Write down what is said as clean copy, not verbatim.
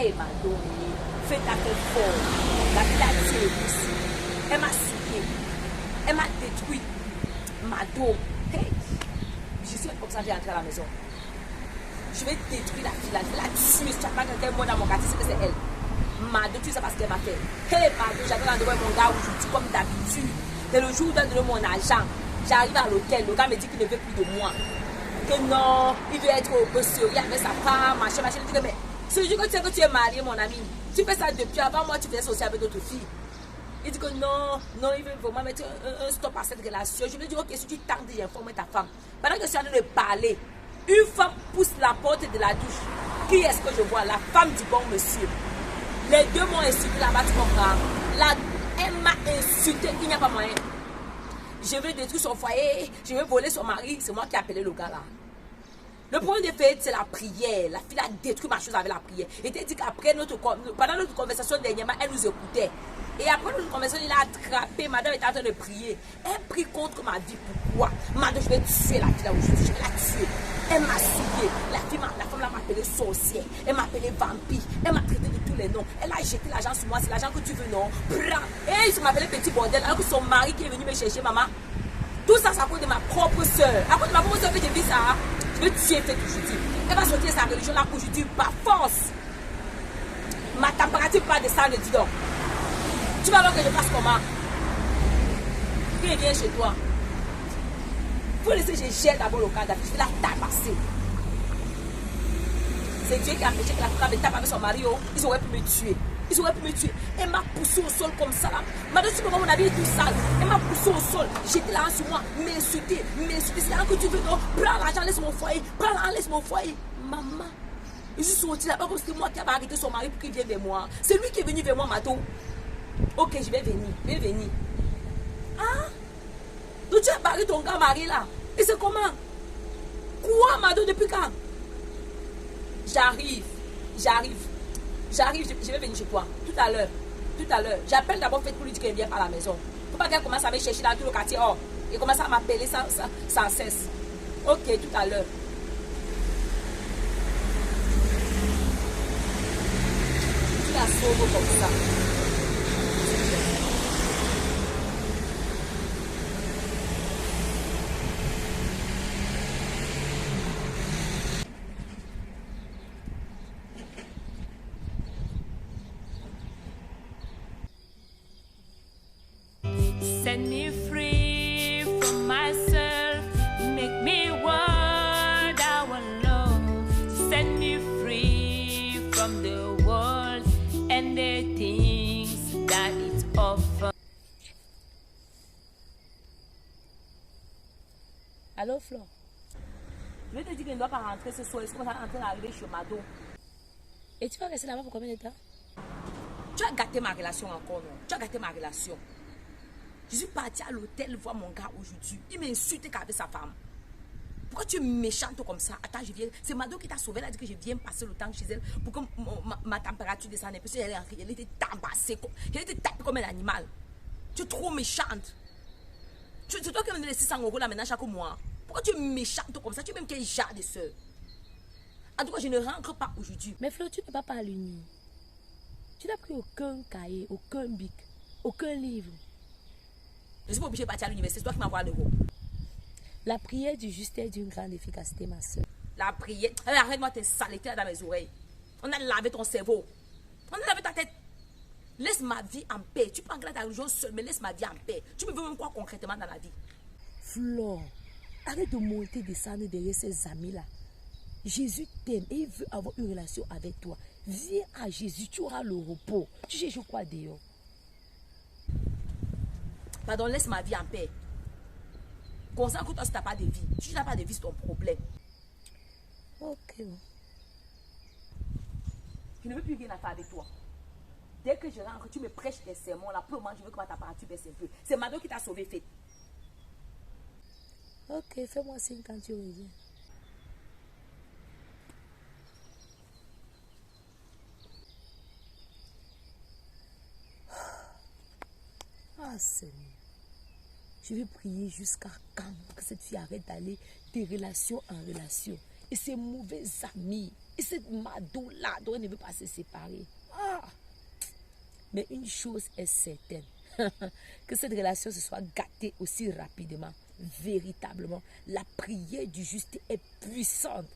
Hey, Mado, fais ta tête fort. La fille a tué aussi. Elle m'a souillé. Elle m'a détruit. Mado, hey, je suis comme ça, j'ai entré à la maison. Je vais détruire la fille, la tuer. Si tu n'as pas quelqu'un moi dans mon quartier, c'est que c'est elle. Mado, tu sais pas ce qu'elle m'a fait. Hey, Mado, j'avais rendez-vous avec mon gars aujourd'hui, comme d'habitude. Mais le jour où je donne mon argent, j'arrive à l'hôtel. Le gars me dit qu'il ne veut plus de moi. Que non, il veut être au sérieux avec sa femme, machin. Je dis que, mais c'est le jour que tu sais que tu es marié, mon ami. Tu fais ça depuis avant moi, tu faisais ça aussi avec d'autres filles. Il dit que non, il veut vraiment mettre un stop à cette relation. Je lui dis, ok, si tu tentes d'informer ta femme. Pendant que je suis en train de parler, une femme pousse la porte de la douche. Qui est-ce que je vois? La femme du bon monsieur. Les deux m'ont insulté là-bas, tu comprends? Elle m'a insulté, il n'y a pas moyen. Je vais détruire son foyer, je vais voler son mari. C'est moi qui ai appelé le gars là. Le problème des faits, c'est la prière. La fille a détruit ma chose avec la prière. Et t'as dit qu'après pendant notre conversation dernièrement, elle nous écoutait. Et après notre conversation, il a attrapé. Madame était en train de prier. Elle prie contre ma vie. Pourquoi? Madame, je vais tuer la fille là aujourd'hui. Je vais la tuer. Elle m'a souillé. La femme là m'a appelé sorcière. Elle m'a appelé vampire. Elle m'a traité de tous les noms. Elle a jeté l'argent sur moi. C'est l'argent que tu veux, non? Prends. Et il m'a appelé petit bordel. Alors que son mari qui est venu me chercher, maman. Tout ça, c'est à cause de ma propre soeur. À cause de ma propre soeur que j'ai vu ça. Je vais tuer fait aujourd'hui. Elle va sortir sa religion là aujourd'hui par force. Ma température va descendre, dis donc. Tu vas voir que je fasse comment? Viens chez toi. Il faut laisser que je gère d'abord le cadavre. Je vais la tabasser. C'est Dieu qui a empêché que la femme me tape avec son mari. Ils auraient pu me tuer. Elle m'a poussé au sol comme ça là. Maintenant, tu peux voir mon habit est tout sale. Elle m'a poussé au sol. J'étais là sur moi. M'insulter. C'est là que tu veux, non? Prends l'argent, laisse mon foyer. Laisse mon foyer. Maman. Je suis sortie là-bas comme c'était moi qui avais arrêté son mari pour qu'il vienne vers moi. C'est lui qui est venu vers moi, Mato. Ok, je vais venir. Hein? Donc tu as barré ton gars mari là. Et c'est comment? Quoi, Mato, depuis quand? J'arrive, je vais venir chez toi. Tout à l'heure. J'appelle d'abord Fête pour lui dire qu'elle vient par la maison. Faut pas qu'elle commence à me chercher dans tout le quartier. Oh, et commence à m'appeler sans cesse. Ok, tout à l'heure. Tu la sauves comme ça. Set me free from myself, make me what I want love. Set me free from the world and the things that it offers. Allô, Flo? Je vais te dire qu'elle ne doit pas rentrer ce soir. Est-ce qu'on va rentrer d'arriver chez Mado? Et tu vas rester là-bas pour combien de temps? Tu as gâté ma relation encore, non? Tu as gâté ma relation. Je suis partie à l'hôtel voir mon gars aujourd'hui. Il m'a insulté qu'avec sa femme. Pourquoi tu es méchante comme ça? Attends, je viens. C'est Mado qui t'a sauvé. Elle a dit que je viens passer le temps chez elle pour que ma température descende un peu. Elle était tabassée. Elle était tapée comme un animal. Tu es trop méchante. C'est toi qui me donnes 600 € là maintenant chaque mois. Pourquoi tu es méchante comme ça? Tu es même quel genre de soeur? En tout cas, je ne rentre pas aujourd'hui. Mais Flo, tu ne vas pas à l'uni. Tu n'as pris aucun cahier, aucun bic, aucun livre. Je suis pas obligée de partir à l'université. C'est toi qui m'envoies l'euro. La prière du juste est d'une grande efficacité, ma soeur. La prière. Arrête-moi tes saletés dans mes oreilles. On a lavé ton cerveau. On a lavé ta tête. Laisse ma vie en paix. Tu peux engagner ta religion seule, mais laisse ma vie en paix. Tu me veux même quoi concrètement dans la vie? Flo, arrête de monter, descendre derrière ces amis-là. Jésus t'aime et il veut avoir une relation avec toi. Viens à Jésus, tu auras le repos. Tu cherches quoi dehors? Pardon, laisse ma vie en paix. Consacre-toi si tu n'as pas de vie. Si tu n'as pas de vie, c'est ton problème. Ok. Je ne veux plus rien à faire avec toi. Dès que je rentre, tu me prêches des sermons. Là, pour le moment, je veux que ma température baisse un peu. C'est Mado qui t'a sauvé, fait. Ok, fais-moi signe quand tu reviens. Ah, Seigneur. Je vais prier jusqu'à quand que cette fille arrête d'aller de relation en relation. Et ces mauvais amis, et Et cette mado-là, dont elle ne veut pas se séparer. Ah. Mais une chose est certaine, que cette relation se soit gâtée aussi rapidement. Véritablement, la prière du juste est puissante.